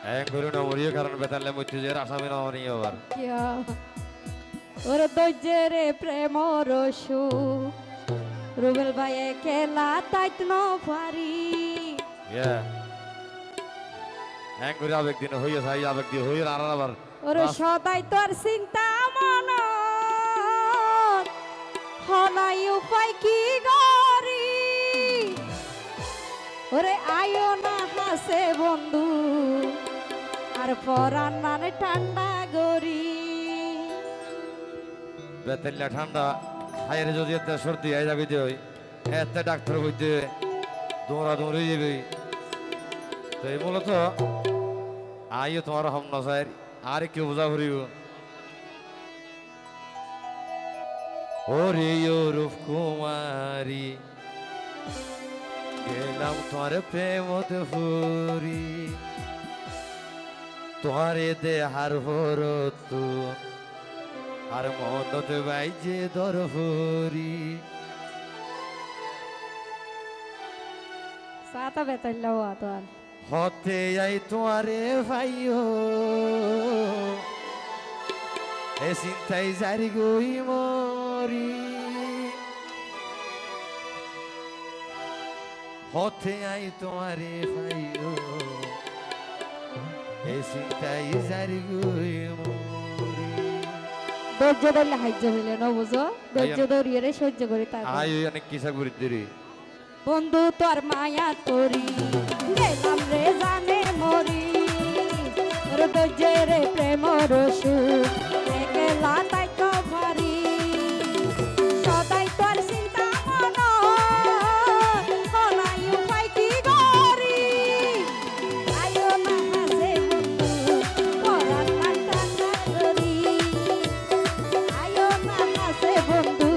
গরু না মরিও কারণ বেতালে মৃত্যু যে আসামি না মরি আবার ওর দৈর্যের প্রেম রসু রুবেল ভাই খেলা তাইত ন পারি গরু আবেগ দিন হইয়া সাই আবেগ দিয়ে হইয়া আর আবার ওর সদাই তোর চিন্তা মন হনাই উপায় কি গরি ওরে আয়ো না হাসে বন্ধু আর পরান মানে ঠান্ডা গরি বেতাল্লা ঠান্ডা হাইরে যদি এত সর্দি হয়ে যাবি তুই এত ডাক্তার বইতে দৌড়া দৌড়ে যাবি তো এই মূলত আইও তোমার হম না স্যার আর কেউ বোঝা করিব ওরে রূপ কুমারী গেলাম তোমার প্রেমত ফুরি তোমারে দেহার ভরত আর মনত বাইজে দরহরি সাতা বেতাল্লা ও তোর হতে যাই তোমারে ভাইও এ চিন্তাই জারি গই মরি হতে আই তোমারে ভাইও এ চিন্তাই জারি গই মরি ধৈর্য ধরলে হাইজ হইলে ন বুঝো ধৈর্য ধরিয়ে সহ্য করি তার আই অনেক কিসা করি দিরি বন্ধু তোর মায়া তোরি গেলাম রে জানে মরি ওর ধৈর্যের প্রেম রসু একলা তাই তো পারি সদাই তোর চিন্তা মন হনাই উপায় কি গরি আয়ো না হাসে বন্ধু পরান ঠান্ডা গরি আয়ো না হাসে বন্ধু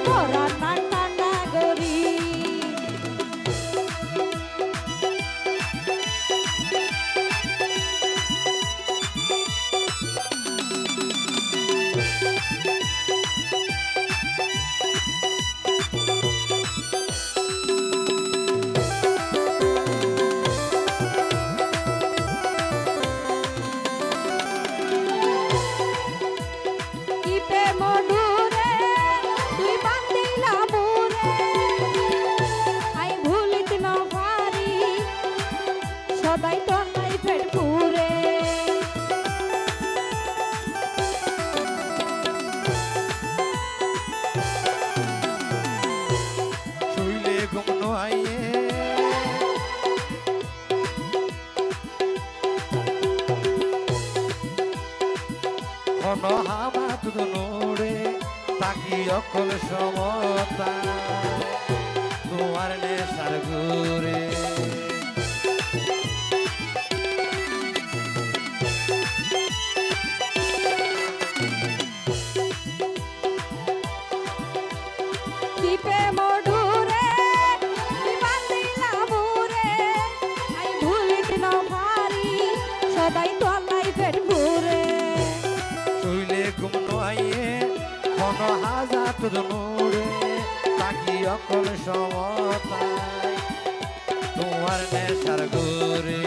পরান ঠান্ডা গরি সদাই তোর নাই পেট পুরে শুইলে ঘুম আইয়ে কোন হামাত নোড়ে তাকি অকল সমতা তোমার নেশার ঘুরে সদাই তোর নাই পেট পুরে শুইলে ঘুম আইয়ে কোন হাজাত নোড়ে তাকি অকল সমতায় তোমার নেশার ঘুরে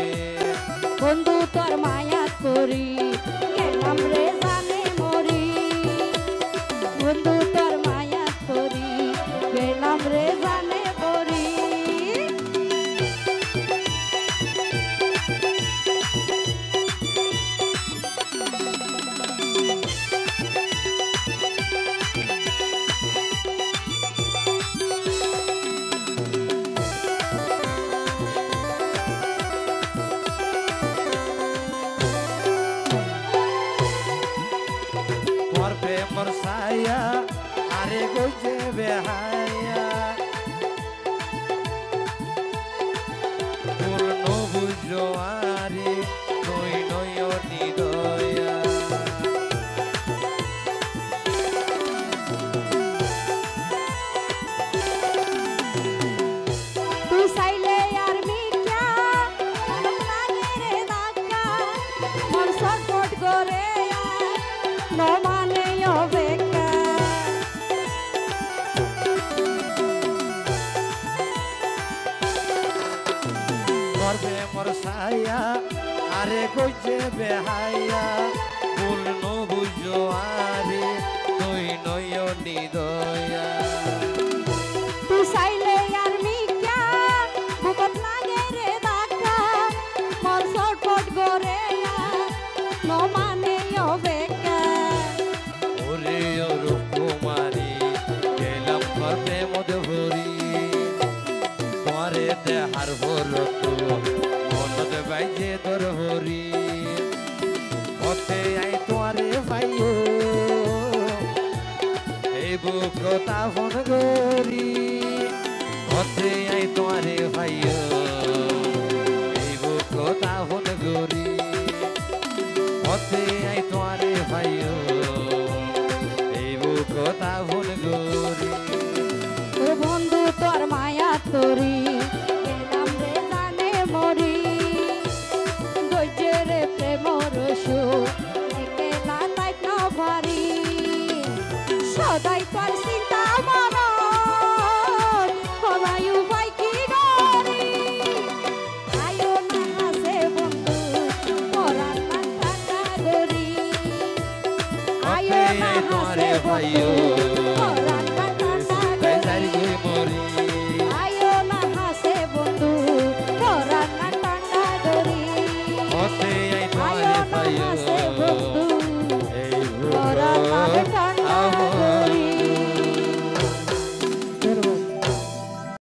বন্ধু তোর মায়া করি গেলাম রে জানে মরি বন্ধু তোর মায়া করি গেলাম রে জানে মরি প্রেমর সায়া আরে গইছে বেহায়া পূর্ণ বুঝো আরে তুই নয়নি দয়া তুই চাইলে আর মিঠা লাগে রে দাকা মন সটপট করে no মানে অবেকা করবে মোর ছায়া আরে কইছে বেহাইয়া ভুল নো বুঝো আরে তুই নয়নি দয়া তুই চাইলে আর মিকা বুকত লাগে রে দাকা মন ছটফট করে ন মানে অবেকা ওরে রূপ কুমারী গেলাম পথে মধ্যে ভরি তোমারে দেহার ভর মনতে বাইছে তোর ভরি পথে আই তোমারে ভাইও এই বুক তাফন গরি পথে আই তোমারে ভাইও এই বুক তাফন গরি পথে আই তোমারে ভাইও এই বুক তাফন গরি ও বন্ধু তোর মায়া তোরি গেলাম রে জানে মরি ধৈর্যের প্রেম রসু একেলা তাই ন ভারি সদাই তোর চিন্তা মন সদাই উপায় কি গরি আয়ো না হাসে বন্ধু পরার না টাকা গরি আয়ো পথে না আই তোমারে হাসে ভাইও বন্ধু